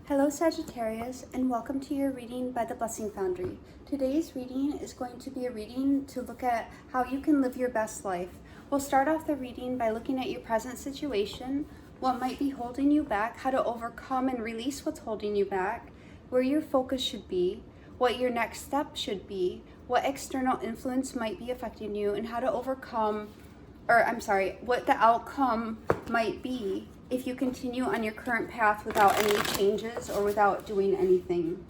Hello Sagittarius, and welcome to your reading by the Blessing Foundry. Today's reading is going to be a reading to look at how you can live your best life. We'll start off the reading by looking at your present situation, what might be holding you back, how to overcome and release what's holding you back, where your focus should be, what your next step should be, what external influence might be affecting you, and how to overcome, what the outcome might be if you continue on your current path without any changes or without doing anything.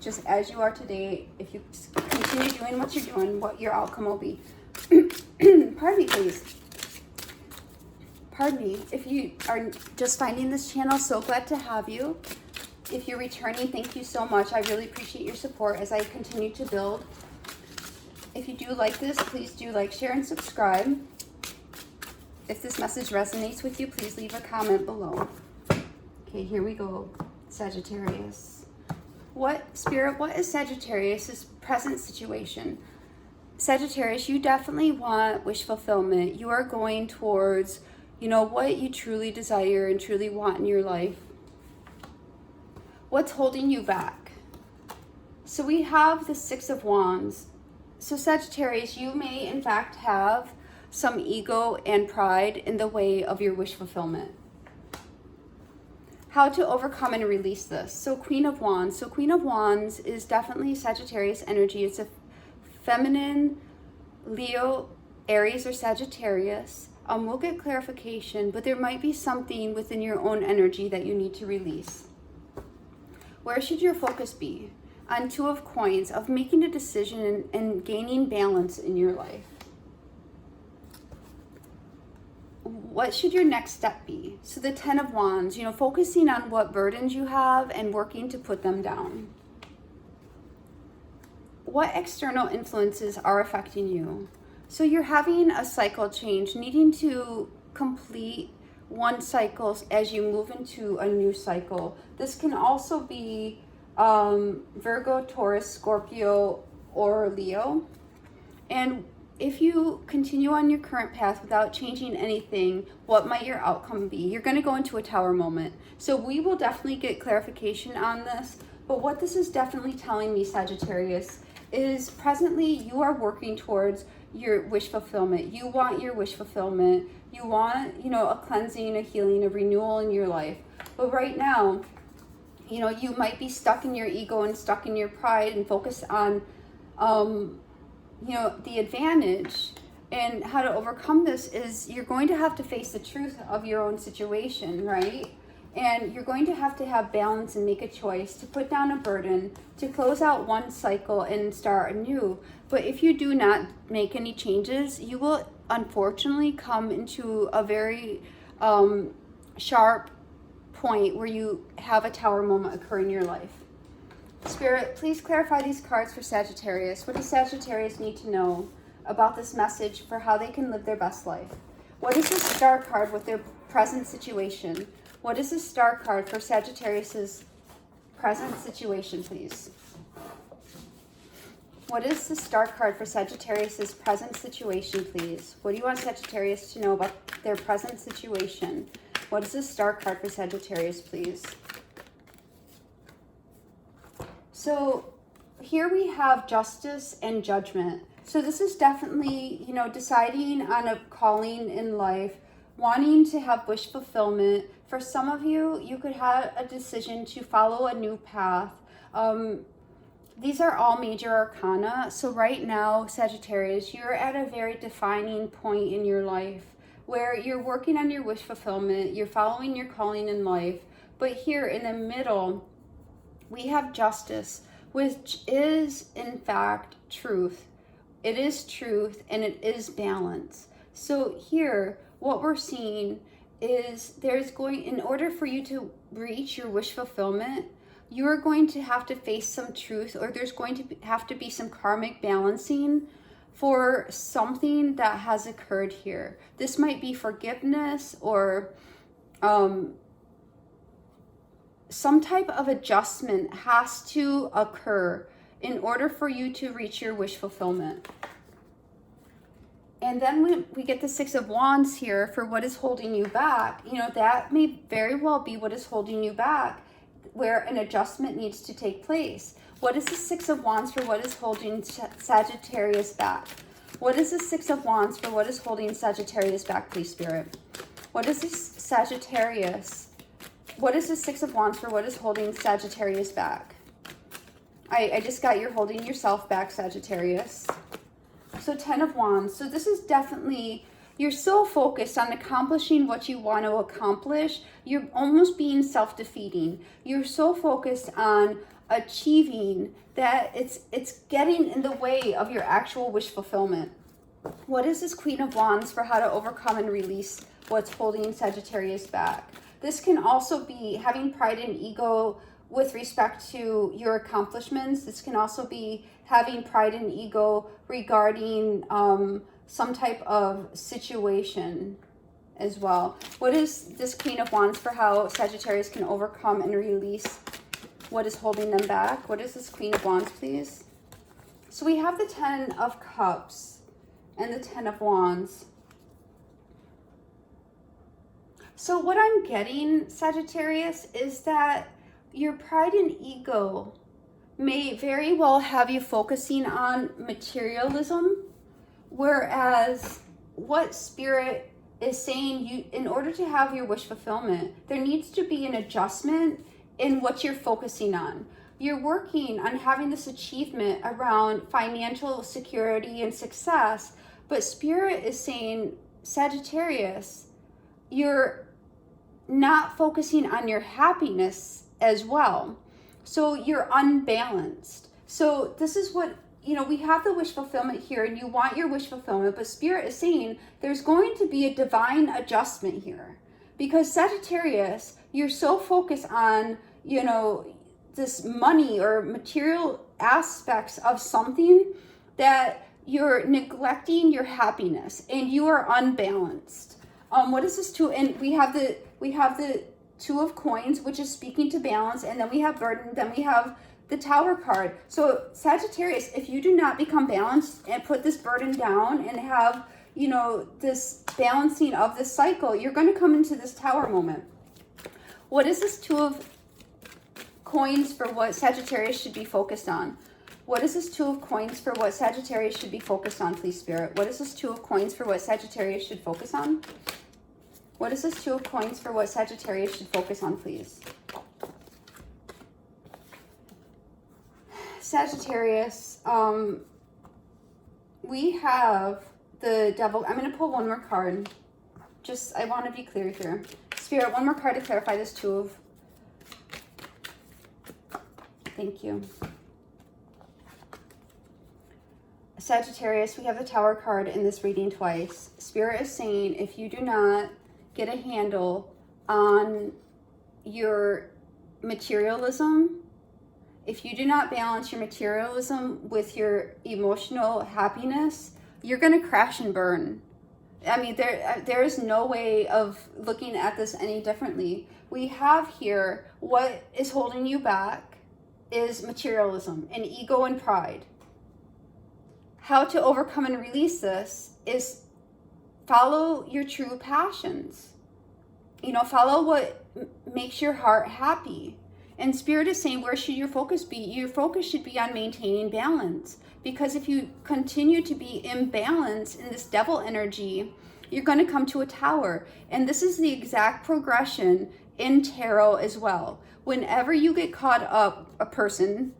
Just as you are today, if you continue doing what you're doing, what your outcome will be. Pardon me, please. Pardon me. If you are just finding this channel, so glad to have you. If you're returning, thank you so much. I really appreciate your support as I continue to build. If you do like this, please do like, share, and subscribe. If this message resonates with you, please leave a comment below. Okay, here we go, Sagittarius. What is Sagittarius' present situation? Sagittarius, you definitely want wish fulfillment. You are going towards, what you truly desire and truly want in your life. What's holding you back? So we have the Six of Wands. So Sagittarius, you may in fact have some ego and pride in the way of your wish fulfillment. How to overcome and release this. So Queen of Wands. So Queen of Wands is definitely Sagittarius energy. It's a feminine Leo, Aries, or Sagittarius. We'll get clarification, but there might be something within your own energy that you need to release. Where should your focus be? On Two of Coins, of making a decision and gaining balance in your life. What should your next step be? So the Ten of Wands, focusing on what burdens you have and working to put them down. What external influences are affecting you? So you're having a cycle change, needing to complete one cycle as you move into a new cycle. This can also be Virgo, Taurus, Scorpio, or Leo. And if you continue on your current path without changing anything, what might your outcome be? You're going to go into a tower moment. So we will definitely get clarification on this. But what this is definitely telling me, Sagittarius, is presently you are working towards your wish fulfillment. You want your wish fulfillment. You want, a cleansing, a healing, a renewal in your life. But right now, you might be stuck in your ego and stuck in your pride and focused on the advantage. And how to overcome this is you're going to have to face the truth of your own situation, right? And you're going to have balance and make a choice to put down a burden, to close out one cycle and start anew. But if you do not make any changes, you will unfortunately come into a very sharp point where you have a tower moment occur in your life. Spirit, please clarify these cards for Sagittarius. What does Sagittarius need to know about this message for how they can live their best life? What is the Star card with their present situation? What is the Star card for Sagittarius's present situation, please? What is the Star card for Sagittarius's present situation, please? What do you want Sagittarius to know about their present situation? What is the Star card for Sagittarius, please? So here we have Justice and Judgment. So this is definitely, deciding on a calling in life, wanting to have wish fulfillment. For some of you, you could have a decision to follow a new path. These are all major arcana. So right now, Sagittarius, you're at a very defining point in your life where you're working on your wish fulfillment, you're following your calling in life. But here in the middle, we have Justice, which is in fact truth. It is truth and it is balance. So here, what we're seeing is in order for you to reach your wish fulfillment, you are going to have to face some truth, or there's going to have to be some karmic balancing for something that has occurred here. This might be forgiveness or some type of adjustment has to occur in order for you to reach your wish fulfillment. And then we get the Six of Wands here for what is holding you back. That may very well be what is holding you back. where an adjustment needs to take place. What is the Six of Wands for what is holding Sagittarius back? What is the Six of Wands for what is holding Sagittarius back, please, Spirit? What is this Sagittarius? What is the Six of Wands for what is holding Sagittarius back? I just got you're holding yourself back, Sagittarius. So 10 of Wands. So this is definitely, you're so focused on accomplishing what you want to accomplish. You're almost being self-defeating. You're so focused on achieving that it's getting in the way of your actual wish fulfillment. What is this Queen of Wands for how to overcome and release what's holding Sagittarius back? This can also be having pride and ego with respect to your accomplishments. This can also be having pride and ego regarding some type of situation as well. What is this Queen of Wands for how Sagittarius can overcome and release what is holding them back? What is this Queen of Wands, please? So we have the 10 of Cups and the 10 of Wands. So what I'm getting, Sagittarius, is that your pride and ego may very well have you focusing on materialism, whereas what Spirit is saying, in order to have your wish fulfillment, there needs to be an adjustment in what you're focusing on. You're working on having this achievement around financial security and success, but Spirit is saying, Sagittarius, you're not focusing on your happiness as well. So you're unbalanced. So this is what, we have the wish fulfillment here, and you want your wish fulfillment, but Spirit is saying there's going to be a divine adjustment here. Because Sagittarius, you're so focused on, this money or material aspects of something that you're neglecting your happiness and you are unbalanced. What is this two? And we have the Two of Coins, which is speaking to balance, and then we have burden, then we have the Tower card. So Sagittarius, if you do not become balanced and put this burden down and have, this balancing of this cycle, you're going to come into this Tower moment. What is this Two of Coins for what Sagittarius should be focused on? What is this Two of Coins for what Sagittarius should be focused on, please, Spirit? What is this Two of Coins for what Sagittarius should focus on? What is this Two of Coins for what Sagittarius should focus on, please? Sagittarius, we have the Devil. I'm going to pull one more card. I want to be clear here. Spirit, one more card to clarify this Two of. Thank you. Sagittarius, we have the Tower card in this reading twice. Spirit is saying if you do not get a handle on your materialism, if you do not balance your materialism with your emotional happiness, you're going to crash and burn. I mean, there is no way of looking at this any differently. We have here what is holding you back is materialism and ego and pride. How to overcome and release this is follow your true passions. Follow what makes your heart happy. And Spirit is saying, where should your focus be? Your focus should be on maintaining balance. Because if you continue to be imbalanced in this devil energy, you're going to come to a Tower. And this is the exact progression in tarot as well. Whenever you get caught up, a person,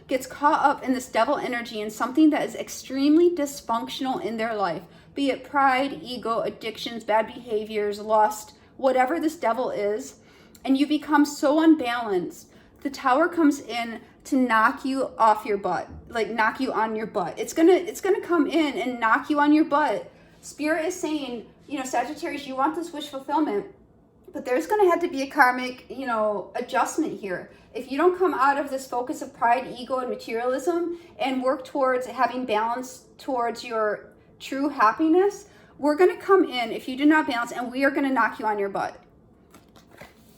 gets caught up in this devil energy and something that is extremely dysfunctional in their life, be it pride, ego, addictions, bad behaviors, lust, whatever this devil is, and you become so unbalanced, the Tower comes in to knock you off your butt, like knock you on your butt. It's gonna come in and knock you on your butt. Spirit is saying, Sagittarius, you want this wish fulfillment, but there's going to have to be a karmic, adjustment here. If you don't come out of this focus of pride, ego, and materialism and work towards having balance towards your true happiness, we're going to come in, if you do not balance, and we are going to knock you on your butt.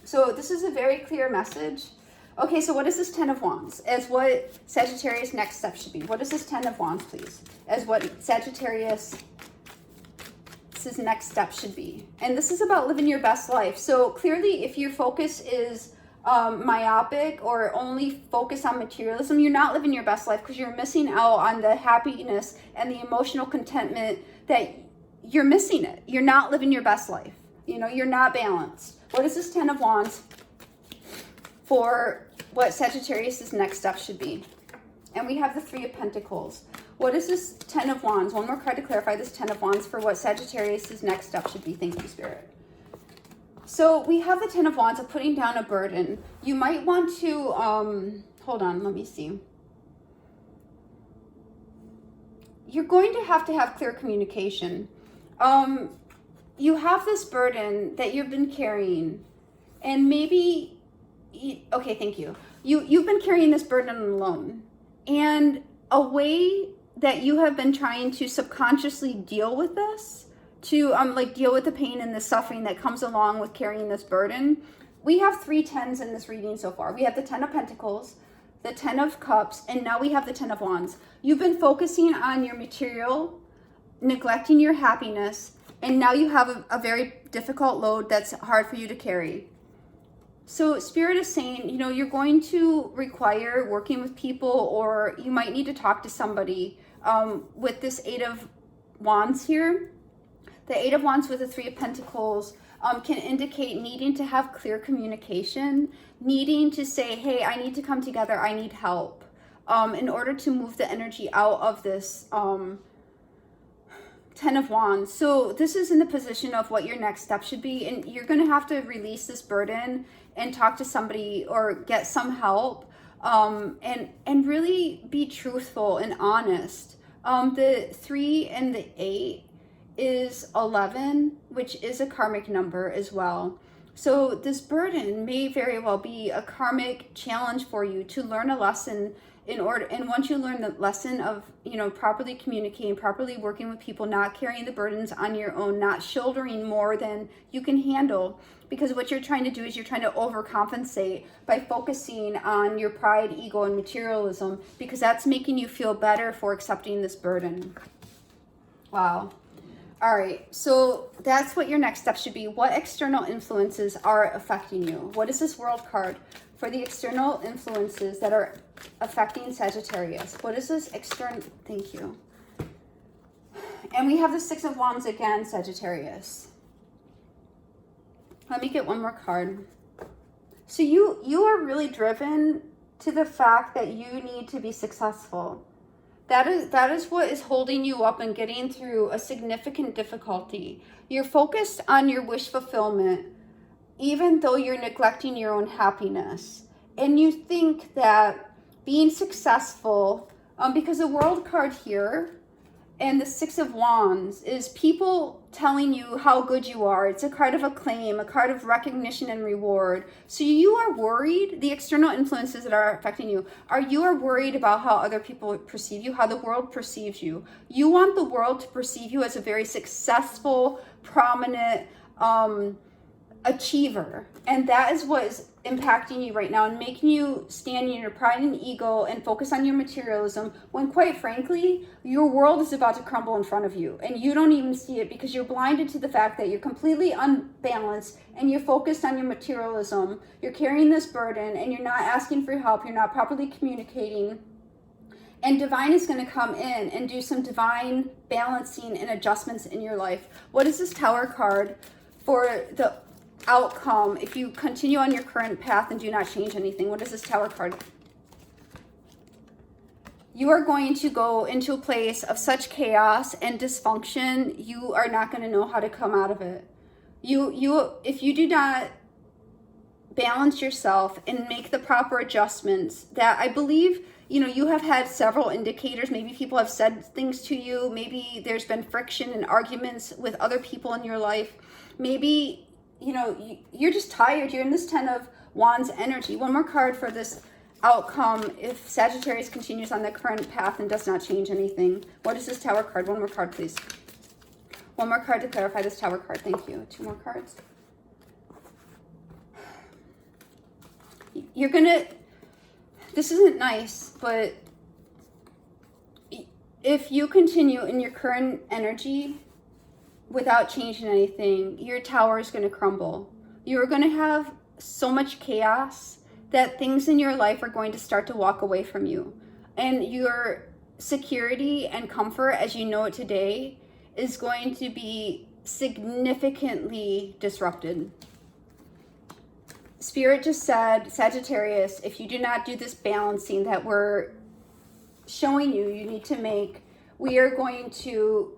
So this is a very clear message. Okay, so what is this 10 of Wands? As what Sagittarius' next step should be. What is this 10 of Wands, please? As what Sagittarius' next step should be. And this is about living your best life. So clearly, if your focus is myopic or only focus on materialism, you're not living your best life, because you're missing out on the happiness and the emotional contentment that you're missing it. You're not living your best life. You know, you're not balanced. What is this Ten of Wands for what Sagittarius' next step should be? And we have the Three of Pentacles. What is this Ten of Wands? One more card to clarify this Ten of Wands for what Sagittarius' next step should be. Thank you, Spirit. So we have the Ten of Wands of putting down a burden. You might want to, hold on, let me see. You're going to have clear communication. You have this burden that you've been carrying, and maybe, okay, thank you. You've been carrying this burden alone, and a way that you have been trying to subconsciously deal with this, to like deal with the pain and the suffering that comes along with carrying this burden. We have 3 tens in this reading so far. We have the Ten of Pentacles, the Ten of Cups, and now we have the Ten of Wands. You've been focusing on your material, neglecting your happiness, and now you have a very difficult load that's hard for you to carry. So Spirit is saying, you know, you're going to require working with people, or you might need to talk to somebody. With this Eight of Wands here, the Eight of Wands with the Three of Pentacles can indicate needing to have clear communication, needing to say, hey, I need to come together, I need help, in order to move the energy out of this Ten of Wands. So this is in the position of what your next step should be, and you're going to have to release this burden and talk to somebody or get some help, and really be truthful and honest. The 3 and the 8 is 11, which is a karmic number as well. So this burden may very well be a karmic challenge for you to learn a lesson in order, and once you learn the lesson of, you know, properly communicating, properly working with people, not carrying the burdens on your own, not shouldering more than you can handle, because what you're trying to do is you're trying to overcompensate by focusing on your pride, ego, and materialism, because that's making you feel better for accepting this burden. Wow. All right, so that's what your next step should be. What external influences are affecting you? What is this World card for the external influences that are affecting Sagittarius? What is this external? Thank you. And we have the Six of Wands again, Sagittarius. Let me get one more card. So you are really driven to the fact that you need to be successful. That is what is holding you up and getting through a significant difficulty. You're focused on your wish fulfillment, even though you're neglecting your own happiness. And you think that being successful, because the World card here and the Six of Wands is people telling you how good you are. It's a card of acclaim, a card of recognition and reward. So you are worried, the external influences that are affecting you, you are worried about how other people perceive you, how the world perceives you. You want the world to perceive you as a very successful, prominent achiever. And that is what is impacting you right now and making you stand in your pride and ego and focus on your materialism, when quite frankly, your world is about to crumble in front of you and you don't even see it, because you're blinded to the fact that you're completely unbalanced and you're focused on your materialism. You're carrying this burden and you're not asking for help. You're not properly communicating. And divine is going to come in and do some divine balancing and adjustments in your life. What is this Tower card for the outcome if you continue on your current path and do not change anything? What is this Tower card? You are going to go into a place of such chaos and dysfunction, you are not going to know how to come out of it. If you do not balance yourself and make the proper adjustments, that I believe, you know, you have had several indicators. Maybe people have said things to you. Maybe there's been friction and arguments with other people in your life. Maybe, you know, you're just tired. You're in this Ten of Wands energy. One more card for this outcome if Sagittarius continues on the current path and does not change anything. What is this Tower card? One more card, please. One more card to clarify this Tower card. Thank you. 2 more cards. You're gonna, this isn't nice, but if you continue in your current energy without changing anything, your tower is going to crumble. You're going to have so much chaos that things in your life are going to start to walk away from you. And your security and comfort as you know it today is going to be significantly disrupted. Spirit just said, Sagittarius, if you do not do this balancing that we're showing you need to make, we are going to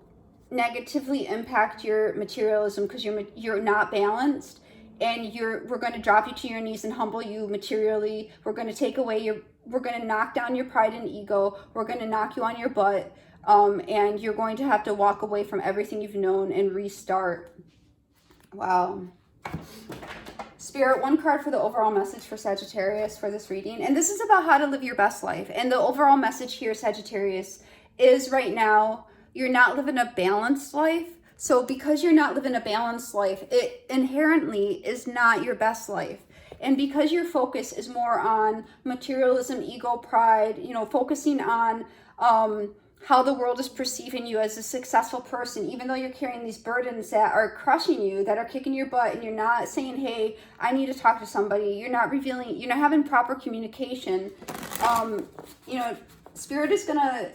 negatively impact your materialism because you're not balanced, and we're going to drop you to your knees and humble you materially. We're going to take away we're going to knock down your pride and ego. We're going to knock you on your butt, and you're going to have to walk away from everything you've known and restart. Wow. Spirit, one card for the overall message for Sagittarius for this reading. And this is about how to live your best life. And the overall message here, Sagittarius, is right now, you're not living a balanced life. So because you're not living a balanced life, it inherently is not your best life. And because your focus is more on materialism, ego, pride, focusing on how the world is perceiving you as a successful person, even though you're carrying these burdens that are crushing you, that are kicking your butt, and you're not saying, hey, I need to talk to somebody. You're not revealing, you're not having proper communication. Spirit is going to,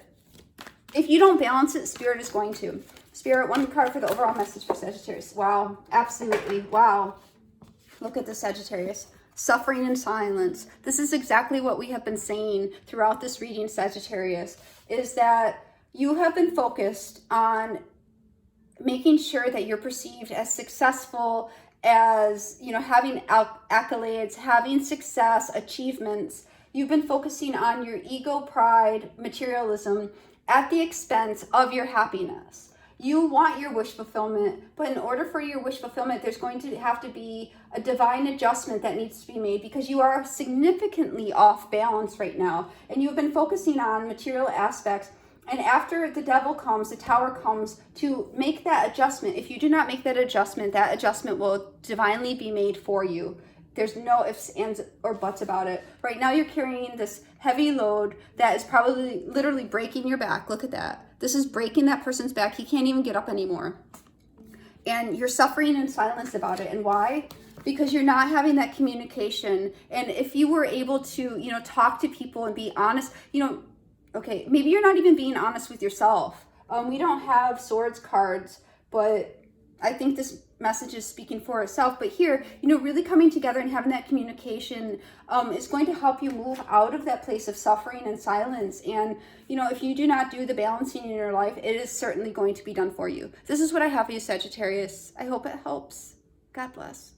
if you don't balance it, Spirit is going to. Spirit, one card for the overall message for Sagittarius. Wow, absolutely. Wow. Look at the Sagittarius. Suffering in silence. This is exactly what we have been saying throughout this reading, Sagittarius, is that you have been focused on making sure that you're perceived as successful, as, having accolades, having success, achievements. You've been focusing on your ego, pride, materialism at the expense of your happiness. You want your wish fulfillment, but in order for your wish fulfillment, there's going to have to be a divine adjustment that needs to be made because you are significantly off balance right now. And you've been focusing on material aspects. And after the devil comes, the tower comes to make that adjustment. If you do not make that adjustment will divinely be made for you. There's no ifs, ands, or buts about it. Right now, you're carrying this heavy load that is probably literally breaking your back. Look at that. This is breaking that person's back. He can't even get up anymore. And you're suffering in silence about it. And why? Because you're not having that communication. And if you were able to, talk to people and be honest, okay, maybe you're not even being honest with yourself. We don't have swords cards, but I think this message is speaking for itself. But here, really coming together and having that communication is going to help you move out of that place of suffering and silence. And, if you do not do the balancing in your life, it is certainly going to be done for you. This is what I have for you, Sagittarius. I hope it helps. God bless.